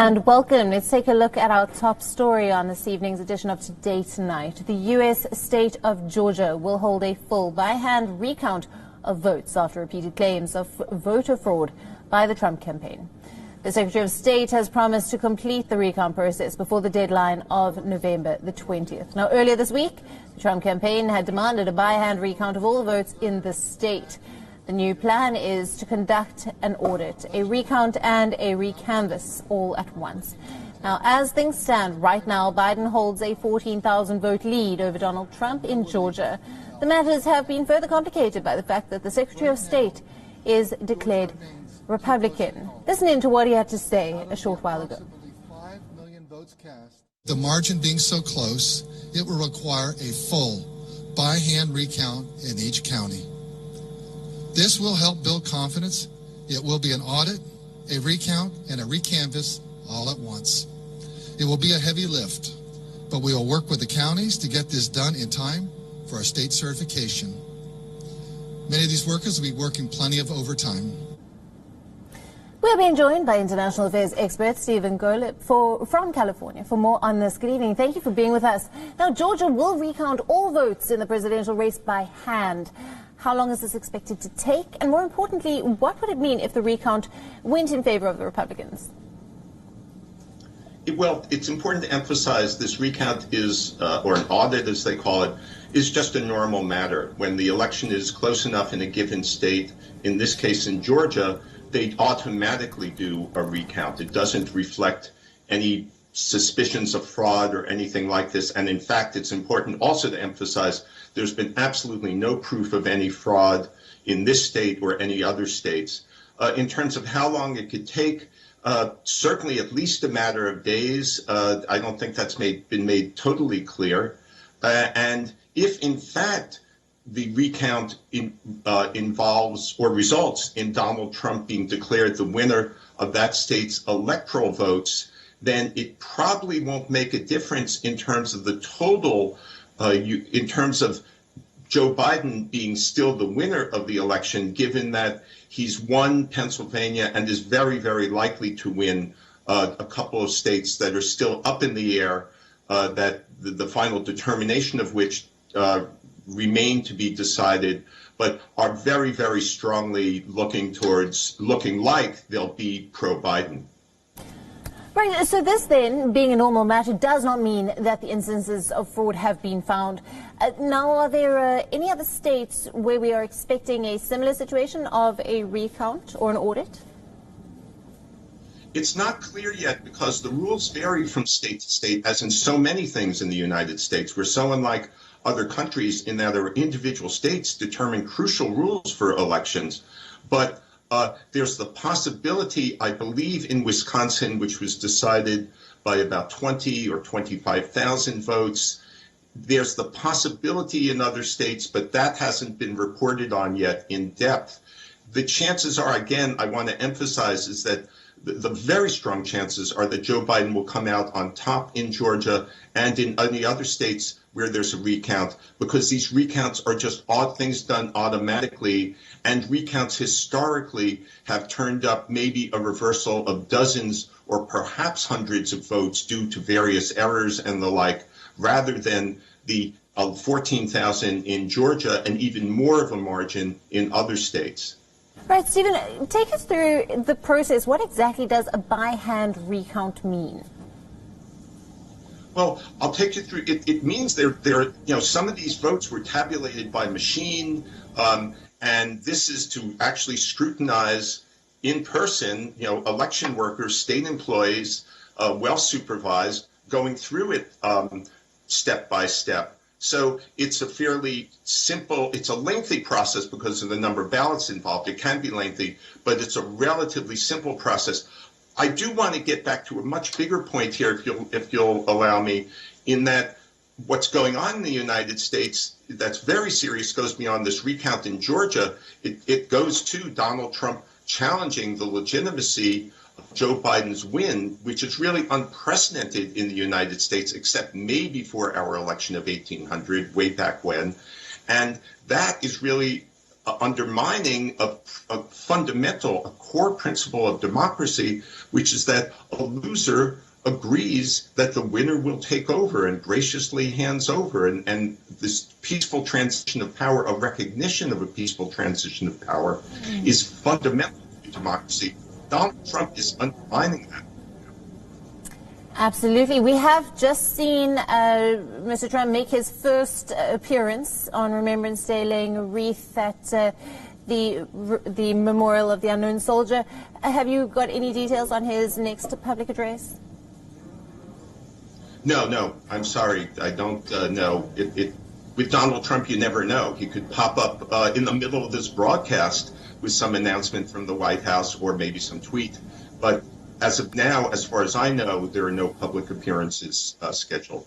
And welcome. Let's take a look at our top story on this evening's edition of Today Tonight. The U.S. state of Georgia will hold a full by-hand recount of votes after repeated claims of voter fraud by the Trump campaign. The Secretary of State has promised to complete the recount process before the deadline of November the 20th. Now, earlier this week, the Trump campaign had demanded a by-hand recount of all votes in the state. The new plan is to conduct an audit, a recount and a recanvass all at once. Now, as things stand right now, Biden holds a 14,000 vote lead over Donald Trump in Georgia. The matters have been further complicated by the fact that the Secretary of State is declared Republican. Listen in to what he had to say a short while ago. 5 million votes cast. The margin being so close, it will require a full by-hand recount in each county. This will help build confidence. It will be an audit, a recount, and a recanvass all at once. It will be a heavy lift, but we will work with the counties to get this done in time for our state certification. Many of these workers will be working plenty of overtime. We're being joined by international affairs expert Stephen Golub from California for more on this. Good evening. Thank you for being with us. Now, Georgia will recount all votes in the presidential race by hand. How long is this expected to take? And more importantly, what would it mean if the recount went in favor of the Republicans? Well, it's important to emphasize this recount is, or an audit as they call it, is just a normal matter. When the election is close enough in a given state, in this case in Georgia, they automatically do a recount. It doesn't reflect any suspicions of fraud or anything like this. And in fact, it's important also to emphasize there's been absolutely no proof of any fraud in this state or any other states. In terms of how long it could take, certainly at least a matter of days. I don't think that's been made totally clear. And if in fact the recount involves or results in Donald Trump being declared the winner of that state's electoral votes, then it probably won't make a difference in terms of the total, in terms of Joe Biden being still the winner of the election, given that he's won Pennsylvania and is very, very likely to win a couple of states that are still up in the air, that the final determination of which remain to be decided, but are very, very strongly looking like they'll be pro-Biden. Right, so this then, being a normal matter, does not mean that the instances of fraud have been found. Now, are there any other states where we are expecting a similar situation of a recount or an audit? It's not clear yet because the rules vary from state to state, as in so many things in the United States. We're so unlike other countries in that our individual states determine crucial rules for elections. But there's the possibility, I believe, in Wisconsin, which was decided by about 20 or 25,000 votes. There's the possibility in other states, but that hasn't been reported on yet in depth. The chances are, again, I want to emphasize, is that the very strong chances are that Joe Biden will come out on top in Georgia and in any other states where there's a recount, because these recounts are just odd things done automatically, and recounts historically have turned up maybe a reversal of dozens or perhaps hundreds of votes due to various errors and the like, rather than the 14,000 in Georgia and even more of a margin in other states. Right, Stephen, take us through the process. What exactly does a by-hand recount mean? Well, I'll take you through. It means some of these votes were tabulated by machine, and this is to actually scrutinize in person, election workers, state employees, well supervised, going through it step by step. So it's a fairly simple, it's a lengthy process because of the number of ballots involved. It can be lengthy, but it's a relatively simple process. I do want to get back to a much bigger point here, if you'll allow me, in that what's going on in the United States that's very serious goes beyond this recount in Georgia. It goes to Donald Trump challenging the legitimacy of Joe Biden's win, which is really unprecedented in the United States, except maybe for our election of 1800, way back when. And that is really undermining a fundamental, a core principle of democracy, which is that a loser agrees that the winner will take over and graciously hands over. And this peaceful transition of power, a recognition of a peaceful transition of power, is fundamental to democracy. Donald Trump is undermining that. Absolutely. We have just seen Mr. Trump make his first appearance on Remembrance Day, laying a wreath at the memorial of the unknown soldier. Have you got any details on his next public address? No, I'm sorry. I don't know. With Donald Trump, you never know. He could pop up in the middle of this broadcast with some announcement from the White House or maybe some tweet. But as of now, as far as I know, there are no public appearances scheduled.